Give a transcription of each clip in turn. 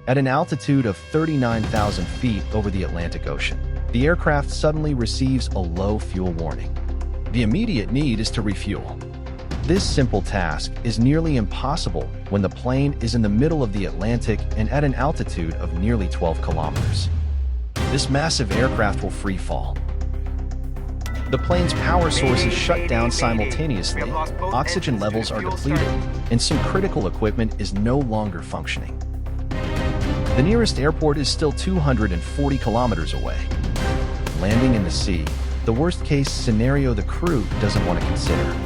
At an altitude of 39,000 feet over the Atlantic Ocean, the aircraft suddenly receives a low fuel warning. The immediate need is to refuel. This simple task is nearly impossible when the plane is in the middle of the Atlantic and at an altitude of nearly 12 kilometers. This massive aircraft will free fall. The plane's power sources shut down simultaneously, oxygen levels are depleted, and some critical equipment is no longer functioning. The nearest airport is still 240 kilometers away. Landing in the sea, the worst-case scenario the crew doesn't want to consider.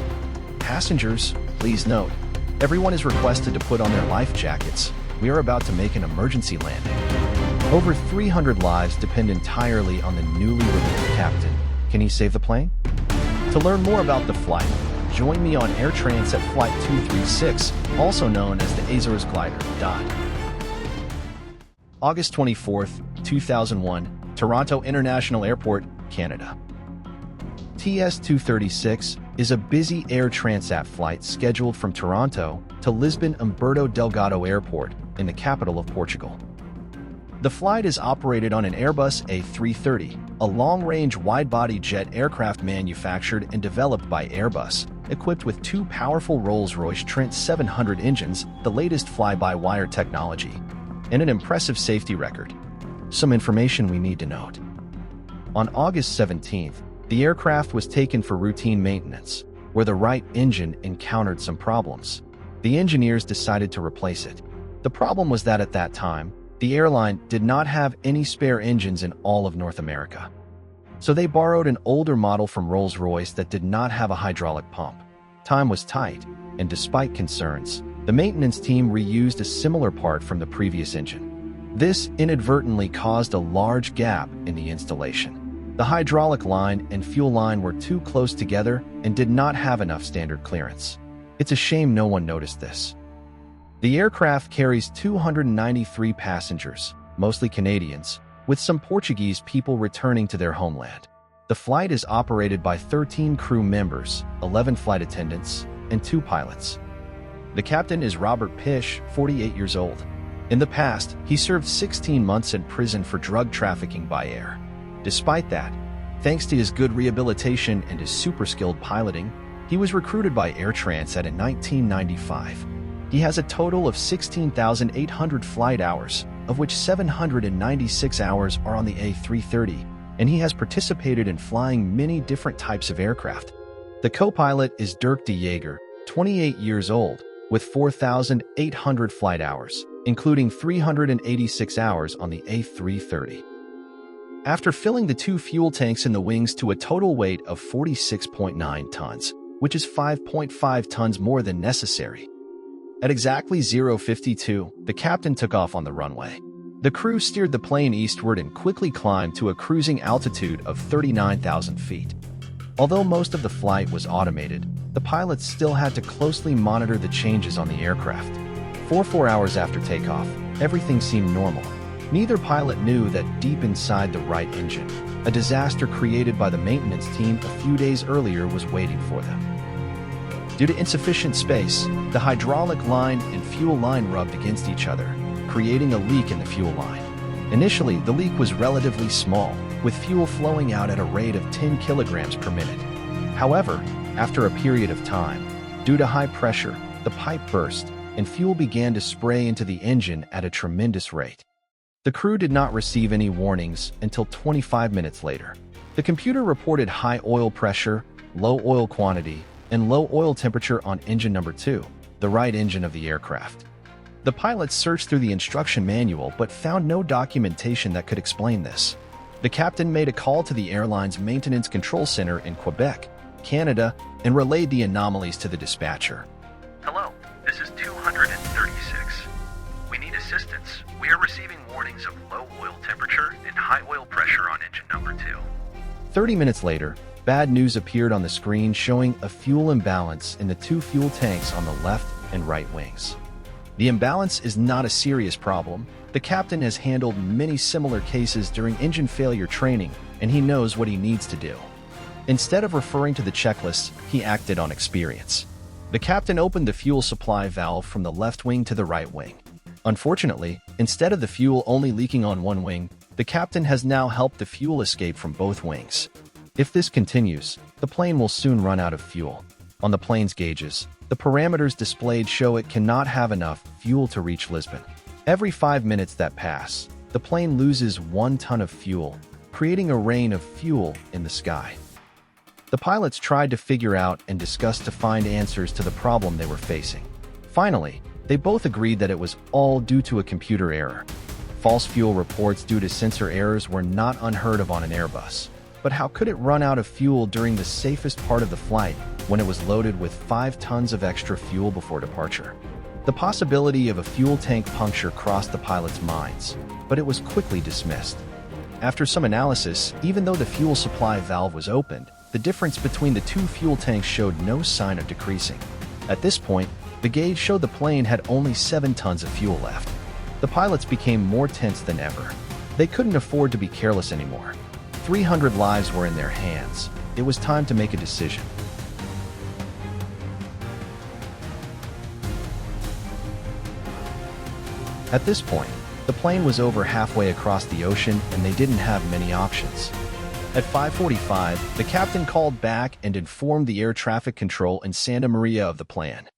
Passengers, please note, everyone is requested to put on their life jackets. We are about to make an emergency landing. Over 300 lives depend entirely on the newly relieved captain. Can he save the plane? To learn more about the flight, join me on Air Transat Flight 236, also known as the Azores glider. August 24, 2001, Toronto International Airport, Canada. TS-236 is a busy Air Transat flight scheduled from Toronto to Lisbon Humberto Delgado Airport in the capital of Portugal. The flight is operated on an Airbus A330, a long-range wide-body jet aircraft manufactured and developed by Airbus, equipped with two powerful Rolls-Royce Trent 700 engines, the latest fly-by-wire technology, and an impressive safety record. Some information we need to note. On August 17th, the aircraft was taken for routine maintenance, where the right engine encountered some problems. The engineers decided to replace it. The problem was that at that time, the airline did not have any spare engines in all of North America. So they borrowed an older model from Rolls-Royce that did not have a hydraulic pump. Time was tight, and despite concerns, the maintenance team reused a similar part from the previous engine. This inadvertently caused a large gap in the installation. The hydraulic line and fuel line were too close together and did not have enough standard clearance. It's a shame no one noticed this. The aircraft carries 293 passengers, mostly Canadians, with some Portuguese people returning to their homeland. The flight is operated by 13 crew members, 11 flight attendants, and 2 pilots. The captain is Robert Piché, 48 years old. In the past, he served 16 months in prison for drug trafficking by air. Despite that, thanks to his good rehabilitation and his super-skilled piloting, he was recruited by Air Transat in 1995. He has a total of 16,800 flight hours, of which 796 hours are on the A330, and he has participated in flying many different types of aircraft. The co-pilot is Dirk de Jager, 28 years old, with 4,800 flight hours, including 386 hours on the A330. After filling the 2 fuel tanks in the wings to a total weight of 46.9 tons, which is 5.5 tons more than necessary. At exactly 0:52, the captain took off on the runway. The crew steered the plane eastward and quickly climbed to a cruising altitude of 39,000 feet. Although most of the flight was automated, the pilots still had to closely monitor the changes on the aircraft. 4 hours after takeoff, everything seemed normal. Neither pilot knew that deep inside the right engine, a disaster created by the maintenance team a few days earlier was waiting for them. Due to insufficient space, the hydraulic line and fuel line rubbed against each other, creating a leak in the fuel line. Initially, the leak was relatively small, with fuel flowing out at a rate of 10 kilograms per minute. However, after a period of time, due to high pressure, the pipe burst, and fuel began to spray into the engine at a tremendous rate. The crew did not receive any warnings until 25 minutes later. The computer reported high oil pressure, low oil quantity, and low oil temperature on engine number 2, the right engine of the aircraft. The pilots searched through the instruction manual but found no documentation that could explain this. The captain made a call to the airline's maintenance control center in Quebec, Canada, and relayed the anomalies to the dispatcher. Hello, this is 236. We need assistance. We are receiving warnings of low oil temperature and high oil pressure on engine number 2. 30 minutes later, bad news appeared on the screen showing a fuel imbalance in the 2 fuel tanks on the left and right wings. The imbalance is not a serious problem. The captain has handled many similar cases during engine failure training, and he knows what he needs to do. Instead of referring to the checklists, he acted on experience. The captain opened the fuel supply valve from the left wing to the right wing. Unfortunately, Instead of the fuel only leaking on one wing, the captain has now helped the fuel escape from both wings. If this continues, the plane will soon run out of fuel. On the plane's gauges, the parameters displayed show it cannot have enough fuel to reach Lisbon. Every 5 minutes that pass, the plane loses 1 ton of fuel, creating a rain of fuel in the sky. The pilots tried to figure out and discuss to find answers to the problem they were facing. Finally, they both agreed that it was all due to a computer error. False fuel reports due to sensor errors were not unheard of on an Airbus. But how could it run out of fuel during the safest part of the flight when it was loaded with 5 tons of extra fuel before departure? The possibility of a fuel tank puncture crossed the pilots' minds, but it was quickly dismissed. After some analysis, even though the fuel supply valve was opened, the difference between the 2 fuel tanks showed no sign of decreasing. At this point, the gauge showed the plane had only 7 tons of fuel left. The pilots became more tense than ever. They couldn't afford to be careless anymore. 300 lives were in their hands. It was time to make a decision. At this point, the plane was over halfway across the ocean and they didn't have many options. At 5:45, the captain called back and informed the air traffic control in Santa Maria of the plan.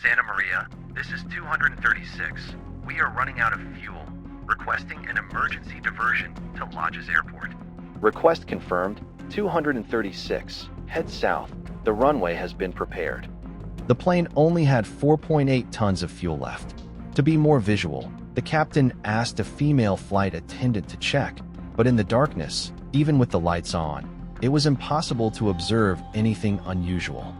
Santa Maria, this is 236. We are running out of fuel. Requesting an emergency diversion to Lodges Airport. Request confirmed. 236. Head south. The runway has been prepared. The plane only had 4.8 tons of fuel left. To be more visual, the captain asked a female flight attendant to check, but in the darkness, even with the lights on, it was impossible to observe anything unusual.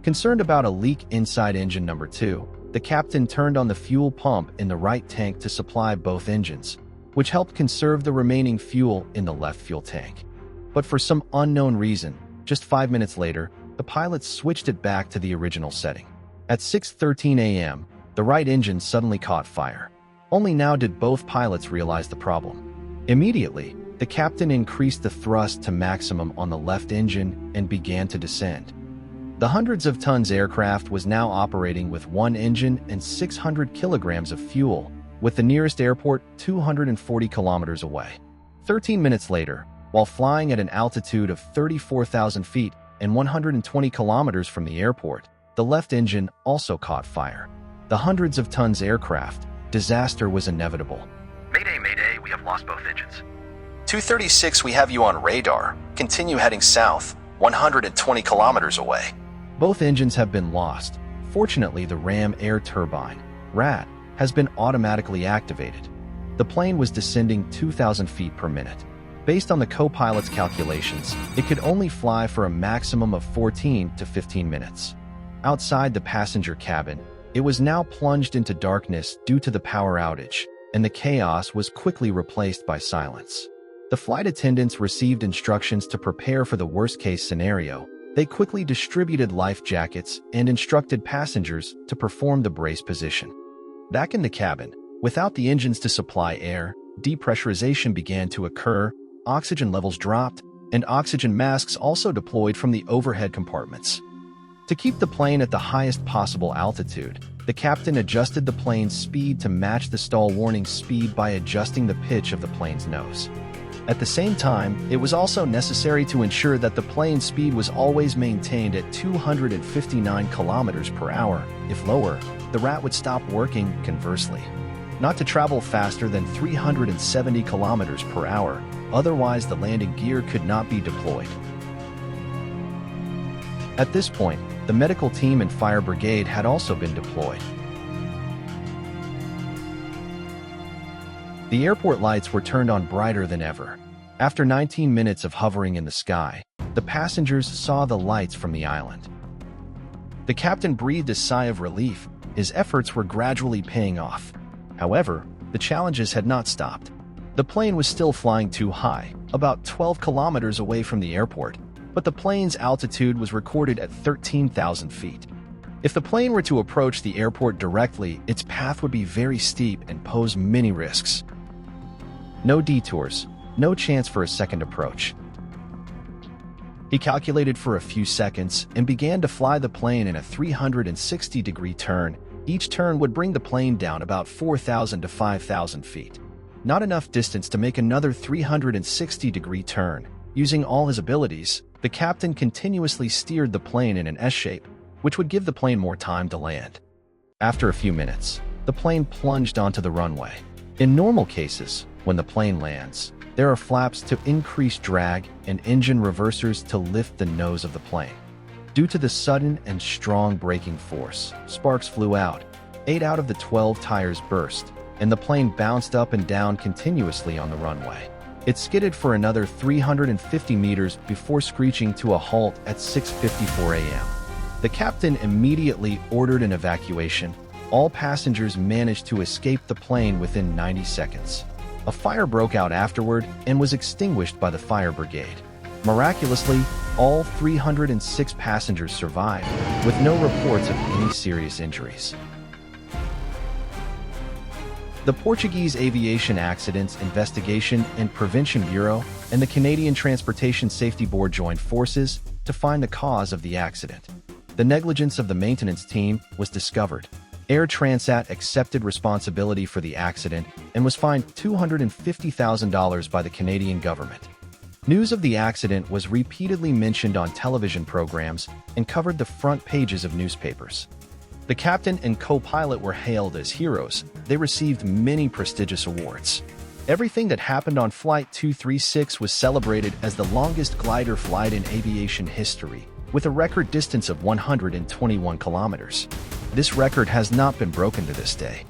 Concerned about a leak inside engine number 2, the captain turned on the fuel pump in the right tank to supply both engines, which helped conserve the remaining fuel in the left fuel tank. But for some unknown reason, just 5 minutes later, the pilots switched it back to the original setting. At 6:13 a.m., the right engine suddenly caught fire. Only now did both pilots realize the problem. Immediately, the captain increased the thrust to maximum on the left engine and began to descend. The hundreds of tons aircraft was now operating with 1 engine and 600 kilograms of fuel, with the nearest airport 240 kilometers away. 13 minutes later, while flying at an altitude of 34,000 feet and 120 kilometers from the airport, the left engine also caught fire. The hundreds of tons aircraft, disaster was inevitable. Mayday, mayday, we have lost both engines. 236, we have you on radar. Continue heading south, 120 kilometers away. Both engines have been lost. Fortunately, the ram air turbine, RAT, has been automatically activated. The plane was descending 2,000 feet per minute. Based on the co-pilot's calculations, it could only fly for a maximum of 14 to 15 minutes. Outside the passenger cabin, it was now plunged into darkness due to the power outage, and the chaos was quickly replaced by silence. The flight attendants received instructions to prepare for the worst-case scenario. They quickly distributed life jackets and instructed passengers to perform the brace position. Back in the cabin, without the engines to supply air, depressurization began to occur, oxygen levels dropped, and oxygen masks also deployed from the overhead compartments. To keep the plane at the highest possible altitude, the captain adjusted the plane's speed to match the stall warning speed by adjusting the pitch of the plane's nose. At the same time, it was also necessary to ensure that the plane's speed was always maintained at 259 kilometers per hour. If lower, the RAT would stop working. Conversely, not to travel faster than 370 kilometers per hour, otherwise the landing gear could not be deployed. At this point, the medical team and fire brigade had also been deployed. The airport lights were turned on brighter than ever. After 19 minutes of hovering in the sky, the passengers saw the lights from the island. The captain breathed a sigh of relief. His efforts were gradually paying off. However, the challenges had not stopped. The plane was still flying too high, about 12 kilometers away from the airport, but the plane's altitude was recorded at 13,000 feet. If the plane were to approach the airport directly, its path would be very steep and pose many risks. No detours, no chance for a second approach. He calculated for a few seconds and began to fly the plane in a 360-degree turn. Each turn would bring the plane down about 4,000 to 5,000 feet. Not enough distance to make another 360-degree turn. Using all his abilities, the captain continuously steered the plane in an S-shape, which would give the plane more time to land. After a few minutes, the plane plunged onto the runway. In normal cases, when the plane lands, there are flaps to increase drag and engine reversers to lift the nose of the plane. Due to the sudden and strong braking force, sparks flew out. 8 out of the 12 tires burst, and the plane bounced up and down continuously on the runway. It skidded for another 350 meters before screeching to a halt at 6:54 a.m. The captain immediately ordered an evacuation. All passengers managed to escape the plane within 90 seconds. A fire broke out afterward and was extinguished by the fire brigade. Miraculously, all 306 passengers survived, with no reports of any serious injuries. The Portuguese Aviation Accidents Investigation and Prevention Bureau and the Canadian Transportation Safety Board joined forces to find the cause of the accident. The negligence of the maintenance team was discovered. Air Transat accepted responsibility for the accident and was fined $250,000 by the Canadian government. News of the accident was repeatedly mentioned on television programs and covered the front pages of newspapers. The captain and co-pilot were hailed as heroes. They received many prestigious awards. Everything that happened on Flight 236 was celebrated as the longest glider flight in aviation history, with a record distance of 121 kilometers. This record has not been broken to this day.